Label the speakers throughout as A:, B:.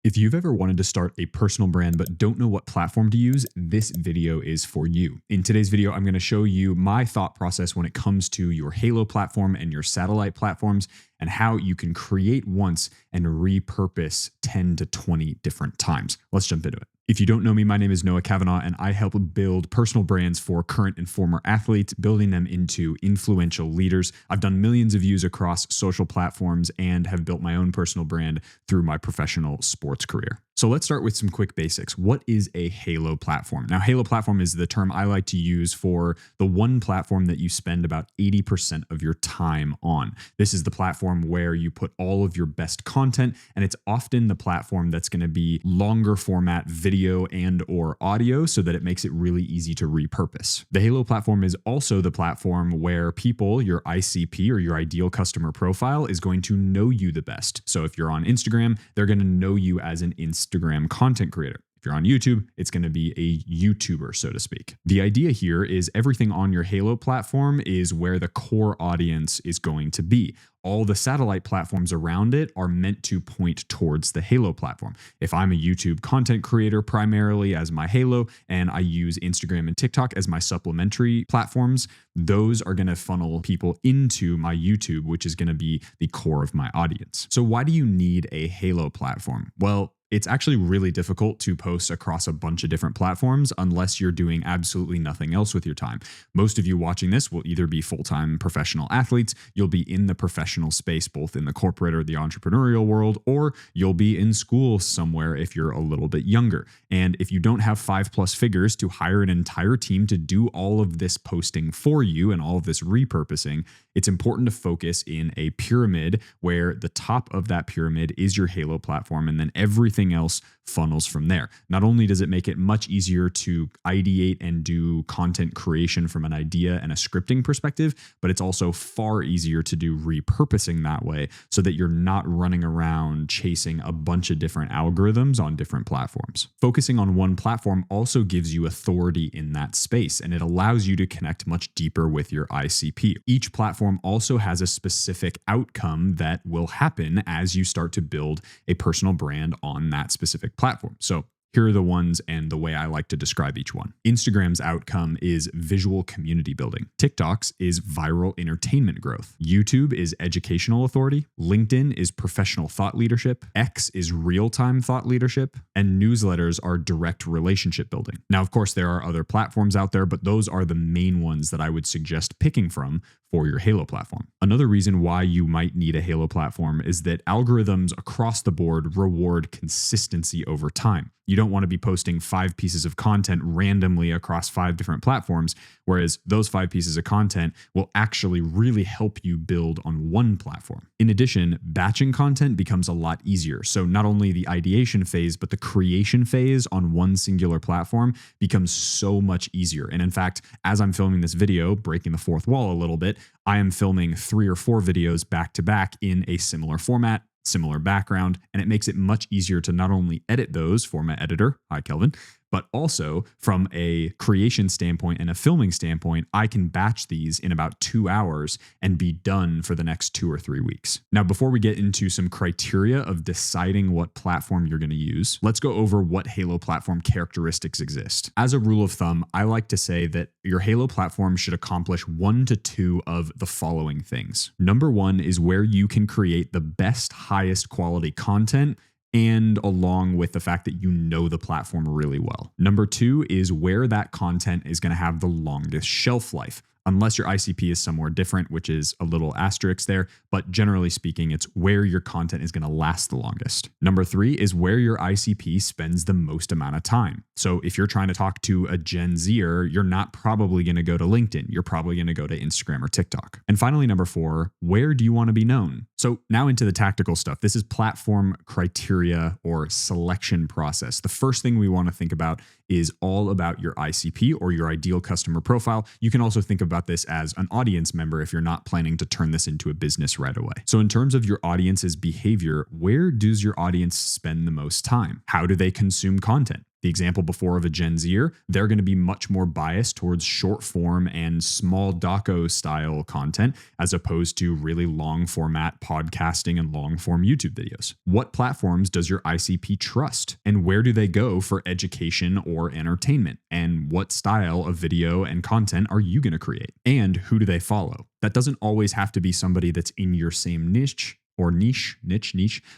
A: If you've ever wanted to start a personal brand but don't know what platform to use, this video is for you. In today's video, I'm going to show you my thought process when it comes to your Halo platform and your satellite platforms and how you can create once and repurpose 10 to 20 different times. Let's jump into it. If you don't know me, my name is Noah Kavanaugh, and I help build personal brands for current and former athletes, building them into influential leaders. I've done millions of views across social platforms and have built my own personal brand through my professional sports career. So let's start with some quick basics. What is a Halo platform? Now, Halo platform is the term I like to use for the one platform that you spend about 80% of your time on. This is the platform where you put all of your best content, and it's often the platform that's going to be longer format video and or audio so that it makes it really easy to repurpose. The Halo platform is also the platform where people, your ICP or your ideal customer profile, is going to know you the best. So if you're on Instagram, they're going to know you as an Instagram content creator. If you're on YouTube, it's going to be a YouTuber, so to speak. The idea here is everything on your Halo platform is where the core audience is going to be. All the satellite platforms around it are meant to point towards the Halo platform. If I'm a YouTube content creator primarily as my Halo, and I use Instagram and TikTok as my supplementary platforms, those are going to funnel people into my YouTube, which is going to be the core of my audience. So why do you need a Halo platform? Well, it's actually really difficult to post across a bunch of different platforms unless you're doing absolutely nothing else with your time. Most of you watching this will either be full-time professional athletes, you'll be in the professional space, both in the corporate or the entrepreneurial world, or you'll be in school somewhere if you're a little bit younger. And if you don't have 5+ figures to hire an entire team to do all of this posting for you and all of this repurposing, it's important to focus in a pyramid where the top of that pyramid is your Halo platform, and then everything else funnels from there. Not only does it make it much easier to ideate and do content creation from an idea and a scripting perspective, but it's also far easier to do repurposing that way so that you're not running around chasing a bunch of different algorithms on different platforms. Focusing on one platform also gives you authority in that space, and it allows you to connect much deeper with your ICP. Each platform also has a specific outcome that will happen as you start to build a personal brand on that specific platform. So here are the ones and the way I like to describe each one. Instagram's outcome is visual community building. TikTok's is viral entertainment growth. YouTube is educational authority. LinkedIn is professional thought leadership. X is real-time thought leadership. And newsletters are direct relationship building. Now, of course, there are other platforms out there, but those are the main ones that I would suggest picking from for your Halo platform. Another reason why you might need a Halo platform is that algorithms across the board reward consistency over time. You don't want to be posting 5 pieces of content randomly across 5 different platforms, whereas those 5 pieces of content will actually really help you build on one platform. In addition, batching content becomes a lot easier. So not only the ideation phase, but the creation phase on one singular platform becomes so much easier. And in fact, as I'm filming this video, breaking the fourth wall a little bit, I am filming 3 or 4 videos back to back in a similar format, similar background, and it makes it much easier to not only edit those for my editor, hi Kelvin, but also from a creation standpoint and a filming standpoint, I can batch these in about 2 hours and be done for the next 2 or 3 weeks. Now, before we get into some criteria of deciding what platform you're going to use, let's go over what Halo platform characteristics exist. As a rule of thumb, I like to say that your Halo platform should accomplish 1 to 2 of the following things. Number 1 is where you can create the best, highest quality content, and along with the fact that you know the platform really well. Number 2 is where that content is going to have the longest shelf life. Unless your ICP is somewhere different, which is a little asterisk there, but generally speaking, it's where your content is going to last the longest. Number 3 is where your ICP spends the most amount of time. So if you're trying to talk to a Gen Zer, you're not probably going to go to LinkedIn. You're probably going to go to Instagram or TikTok. And finally, number 4, where do you want to be known? So now into the tactical stuff. This is platform criteria or selection process. The first thing we want to think about is all about your ICP or your ideal customer profile. You can also think about this as an audience member if you're not planning to turn this into a business right away. So in terms of your audience's behavior, where does your audience spend the most time? How do they consume content? The example before of a Gen Zer, they're going to be much more biased towards short form and small doco style content as opposed to really long format podcasting and long form YouTube videos. What platforms does your ICP trust? And where do they go for education or entertainment? And what style of video and content are you going to create? And who do they follow? That doesn't always have to be somebody that's in your same niche,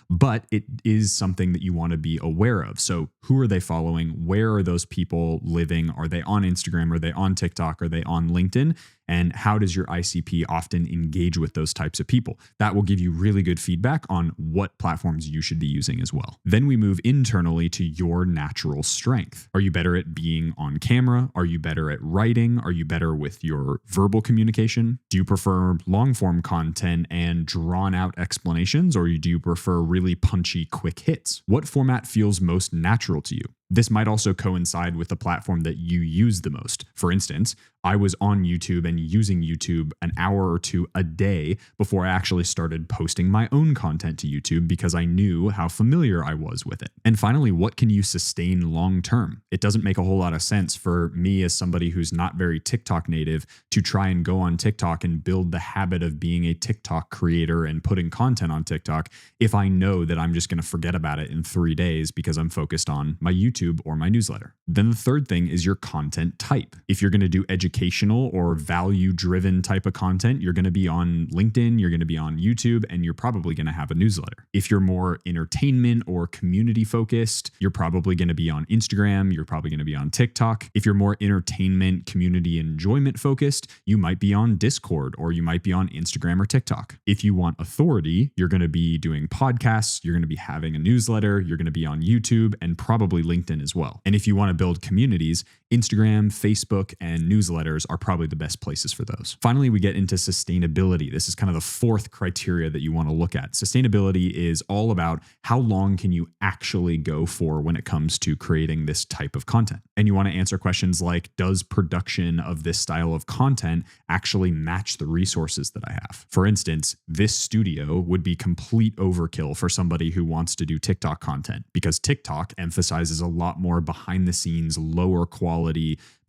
A: but it is something that you want to be aware of. So who are they following? Where are those people living? Are they on Instagram? Are they on TikTok? Are they on LinkedIn? And how does your ICP often engage with those types of people? That will give you really good feedback on what platforms you should be using as well. Then we move internally to your natural strength. Are you better at being on camera? Are you better at writing? Are you better with your verbal communication? Do you prefer long form content and drawn out explanations, or do you prefer really punchy, quick hits? What format feels most natural to you? This might also coincide with the platform that you use the most. For instance, I was on YouTube and using YouTube an hour or two a day before I actually started posting my own content to YouTube because I knew how familiar I was with it. And finally, what can you sustain long term? It doesn't make a whole lot of sense for me as somebody who's not very TikTok native to try and go on TikTok and build the habit of being a TikTok creator and putting content on TikTok if I know that I'm just going to forget about it in 3 days because I'm focused on my YouTube or my newsletter. Then the third thing is your content type. If you're going to do educational or value-driven type of content, you're going to be on LinkedIn, you're going to be on YouTube, and you're probably going to have a newsletter. If you're more entertainment or community focused, you're probably going to be on Instagram, you're probably going to be on TikTok. If you're more entertainment, community enjoyment focused, you might be on Discord or you might be on Instagram or TikTok. If you want authority, you're going to be doing podcasts, you're going to be having a newsletter, you're going to be on YouTube and probably LinkedIn as well. And if you want to build communities, Instagram, Facebook, and newsletters are probably the best places for those. Finally, we get into sustainability. This is kind of the fourth criteria that you want to look at. Sustainability is all about how long can you actually go for when it comes to creating this type of content. And you want to answer questions like, does production of this style of content actually match the resources that I have? For instance, this studio would be complete overkill for somebody who wants to do TikTok content because TikTok emphasizes a lot more behind the scenes, lower quality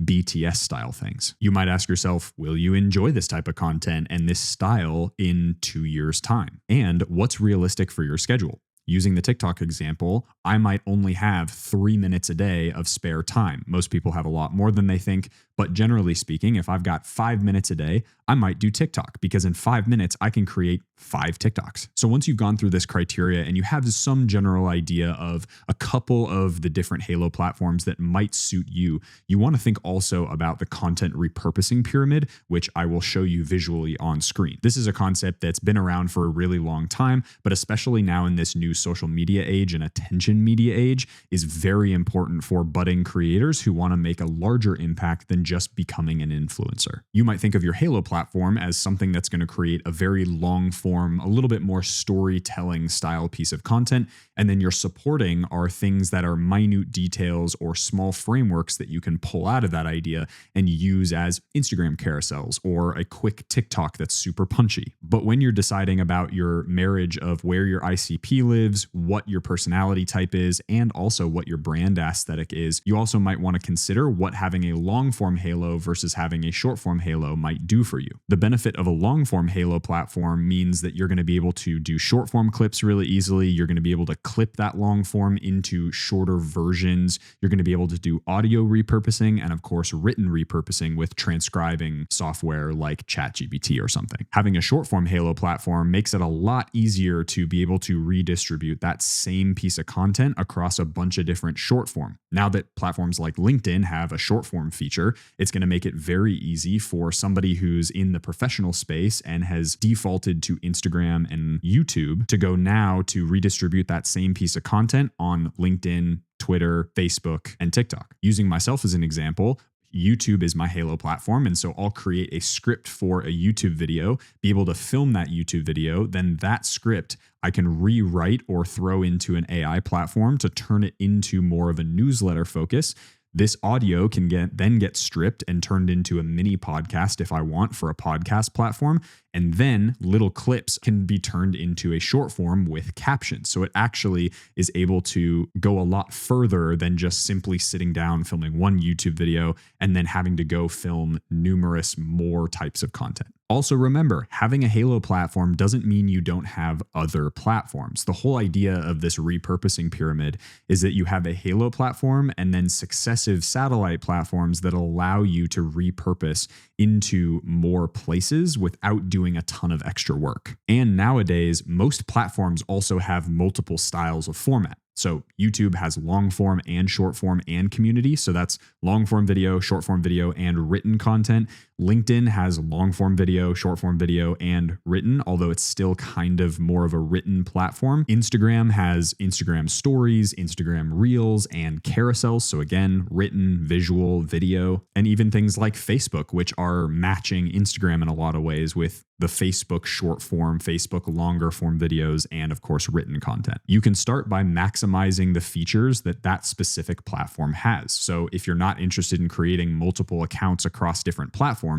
A: BTS style things. You might ask yourself, will you enjoy this type of content and this style in 2 years' time? And what's realistic for your schedule? Using the TikTok example, I might only have 3 minutes a day of spare time. Most people have a lot more than they think, but generally speaking, if I've got 5 minutes a day, I might do TikTok because in 5 minutes, I can create 5 TikToks. So once you've gone through this criteria and you have some general idea of a couple of the different Halo platforms that might suit you, you want to think also about the content repurposing pyramid, which I will show you visually on screen. This is a concept that's been around for a really long time, but especially now in this new social media age and attention media age is very important for budding creators who want to make a larger impact than just becoming an influencer. You might think of your Halo platform as something that's going to create a very long form, a little bit more storytelling style piece of content. And then your supporting are things that are minute details or small frameworks that you can pull out of that idea and use as Instagram carousels or a quick TikTok that's super punchy. But when you're deciding about your marriage of where your ICP lives, what your personality type is, and also what your brand aesthetic is, you also might want to consider what having a long form Halo versus having a short form Halo might do for you. The benefit of a long form Halo platform means that you're going to be able to do short form clips really easily. You're going to be able to clip that long form into shorter versions. You're going to be able to do audio repurposing and of course written repurposing with transcribing software like ChatGPT or something. Having a short form Halo platform makes it a lot easier to be able to redistribute that same piece of content across a bunch of different short form. Now that platforms like LinkedIn have a short form feature, it's going to make it very easy for somebody who's in the professional space and has defaulted to Instagram and YouTube to go now to redistribute that same piece of content on LinkedIn, Twitter, Facebook, and TikTok. Using myself as an example, YouTube is my Halo platform. And so I'll create a script for a YouTube video, be able to film that YouTube video. Then that script I can rewrite or throw into an AI platform to turn it into more of a newsletter focus. This audio can then get stripped and turned into a mini podcast if I want for a podcast platform. And then little clips can be turned into a short form with captions. So it actually is able to go a lot further than just simply sitting down, filming one YouTube video, and then having to go film numerous more types of content. Also remember, having a Halo platform doesn't mean you don't have other platforms. The whole idea of this repurposing pyramid is that you have a Halo platform and then successive satellite platforms that allow you to repurpose into more places without doing a ton of extra work. And nowadays, most platforms also have multiple styles of format. So YouTube has long form and short form and community. So that's long form video, short form video, and written content. LinkedIn has long form video, short form video, and written, although it's still kind of more of a written platform. Instagram has Instagram stories, Instagram reels, and carousels. So again, written, visual, video, and even things like Facebook, which are matching Instagram in a lot of ways with the Facebook short form, Facebook longer form videos, and of course, written content. You can start by maximizing the features that that specific platform has. So if you're not interested in creating multiple accounts across different platforms,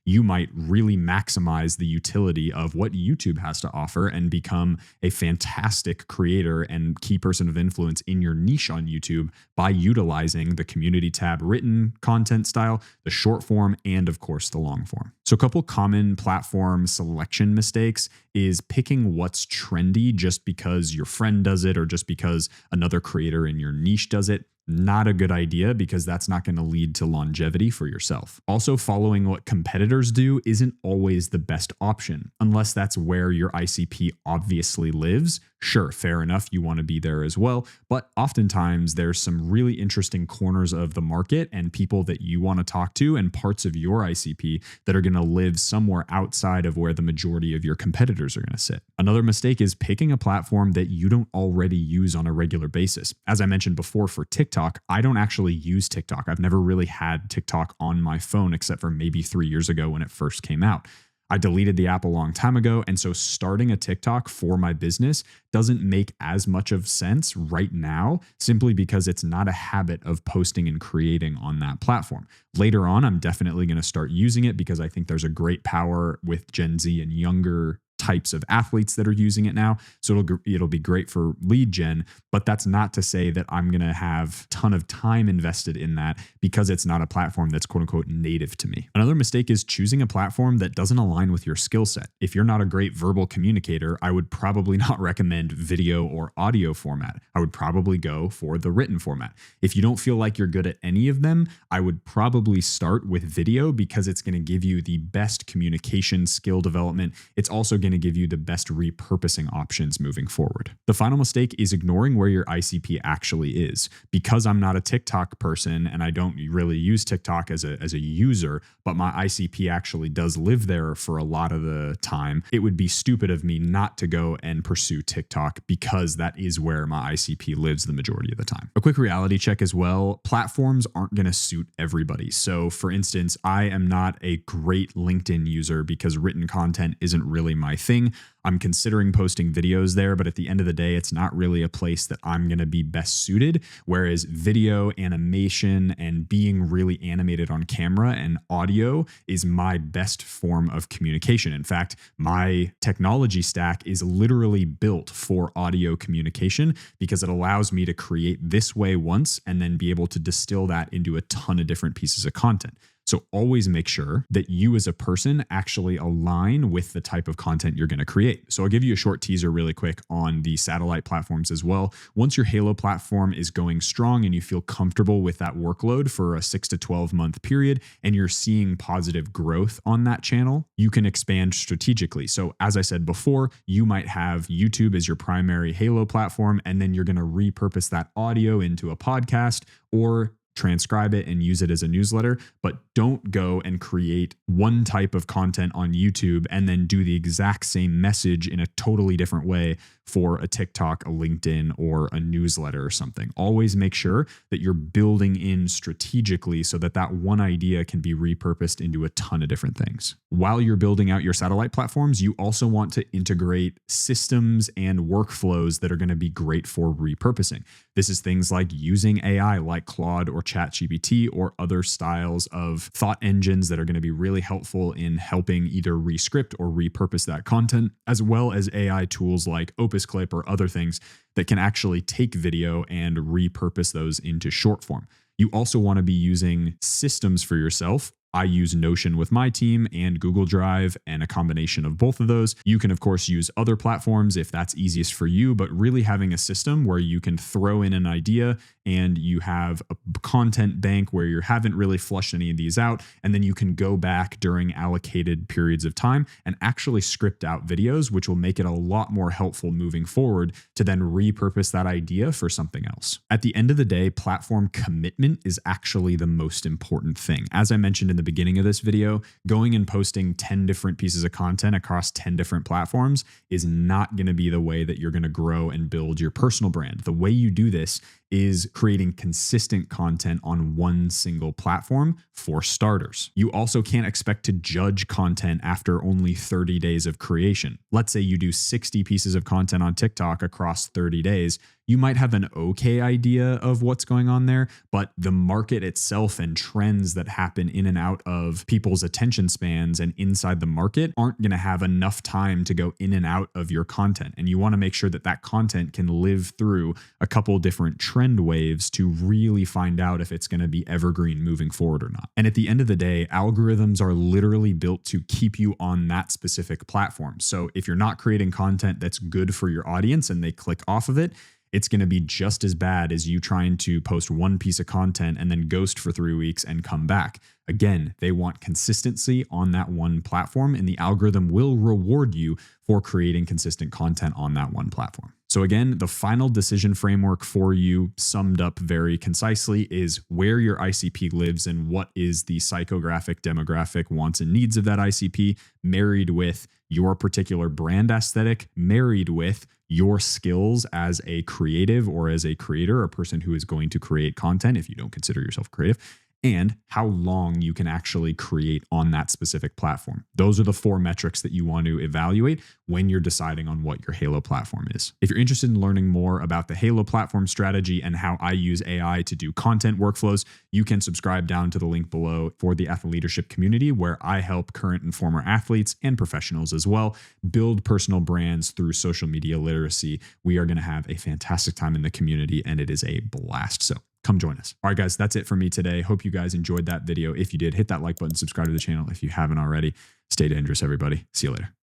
A: you might really maximize the utility of what YouTube has to offer and become a fantastic creator and key person of influence in your niche on YouTube by utilizing the community tab written content style, the short form, and of course the long form. So a couple common platform selection mistakes is picking what's trendy just because your friend does it or just because another creator in your niche does it. Not a good idea because that's not going to lead to longevity for yourself. Also, following what competitors do isn't always the best option, unless that's where your ICP obviously lives. Sure, fair enough, you want to be there as well, but oftentimes there's some really interesting corners of the market and people that you want to talk to and parts of your ICP that are going to live somewhere outside of where the majority of your competitors are going to sit. Another mistake is picking a platform that you don't already use on a regular basis. As I mentioned before, for TikTok, I don't actually use TikTok. I've never really had TikTok on my phone except for maybe 3 years ago when it first came out. I deleted the app a long time ago, and so starting a TikTok for my business doesn't make as much of sense right now simply because it's not a habit of posting and creating on that platform. Later on, I'm definitely going to start using it because I think there's a great power with Gen Z and younger types of athletes that are using it now. So it'll be great for lead gen, but that's not to say that I'm going to have a ton of time invested in that because it's not a platform that's quote unquote native to me. Another mistake is choosing a platform that doesn't align with your skill set. If you're not a great verbal communicator, I would probably not recommend video or audio format. I would probably go for the written format. If you don't feel like you're good at any of them, I would probably start with video because it's going to give you the best communication skill development. It's also going to give you the best repurposing options moving forward. The final mistake is ignoring where your ICP actually is. Because I'm not a TikTok person and I don't really use TikTok as a user, but my ICP actually does live there for a lot of the time, it would be stupid of me not to go and pursue TikTok because that is where my ICP lives the majority of the time. A quick reality check as well. Platforms aren't going to suit everybody. So for instance, I am not a great LinkedIn user because written content isn't really my thing. I'm considering posting videos there, but at the end of the day, it's not really a place that I'm going to be best suited. Whereas video, animation, and being really animated on camera and audio is my best form of communication. In fact, my technology stack is literally built for audio communication because it allows me to create this way once and then be able to distill that into a ton of different pieces of content. So always make sure that you as a person actually align with the type of content you're going to create. So I'll give you a short teaser really quick on the satellite platforms as well. Once your Halo platform is going strong and you feel comfortable with that workload for a 6 to 12 month period and you're seeing positive growth on that channel, you can expand strategically. So as I said before, you might have YouTube as your primary Halo platform, and then you're going to repurpose that audio into a podcast or transcribe it and use it as a newsletter, but don't go and create one type of content on YouTube and then do the exact same message in a totally different way for a TikTok, a LinkedIn, or a newsletter or something. Always make sure that you're building in strategically so that that one idea can be repurposed into a ton of different things. While you're building out your satellite platforms, you also want to integrate systems and workflows that are going to be great for repurposing. This is things like using AI like Claude or ChatGPT or other styles of thought engines that are going to be really helpful in helping either rescript or repurpose that content, as well as AI tools like Opus Clip or other things that can actually take video and repurpose those into short form. You also want to be using systems for yourself. I use Notion with my team and Google Drive and a combination of both of those. You can, of course, use other platforms if that's easiest for you, but really having a system where you can throw in an idea and you have a content bank where you haven't really flushed any of these out. And then you can go back during allocated periods of time and actually script out videos, which will make it a lot more helpful moving forward to then repurpose that idea for something else. At the end of the day, platform commitment is actually the most important thing. As I mentioned in the beginning of this video, going and posting 10 different pieces of content across 10 different platforms is not going to be the way that you're going to grow and build your personal brand. The way you do this is creating consistent content on one single platform for starters. You also can't expect to judge content after only 30 days of creation. Let's say you do 60 pieces of content on TikTok across 30 days. You might have an okay idea of what's going on there, but the market itself and trends that happen in and out of people's attention spans and inside the market aren't going to have enough time to go in and out of your content. And you want to make sure that that content can live through a couple different trend waves to really find out if it's going to be evergreen moving forward or not. And at the end of the day, algorithms are literally built to keep you on that specific platform. So if you're not creating content that's good for your audience and they click off of it, it's going to be just as bad as you trying to post one piece of content and then ghost for 3 weeks and come back. Again, they want consistency on that one platform, and the algorithm will reward you for creating consistent content on that one platform. So again, the final decision framework for you, summed up very concisely, is where your ICP lives and what is the psychographic, demographic wants and needs of that ICP, married with your particular brand aesthetic, married with your skills as a creative or as a creator, a person who is going to create content if you don't consider yourself creative, and how long you can actually create on that specific platform. Those are the 4 metrics that you want to evaluate when you're deciding on what your Halo platform is. If you're interested in learning more about the Halo platform strategy and how I use AI to do content workflows, you can subscribe down to the link below for the Athlete Leadership community, where I help current and former athletes and professionals as well build personal brands through social media literacy. We are going to have a fantastic time in the community, and it is a blast. So come join us. All right, guys, that's it for me today. Hope you guys enjoyed that video. If you did, hit that like button, subscribe to the channel if you haven't already. Stay dangerous, everybody. See you later.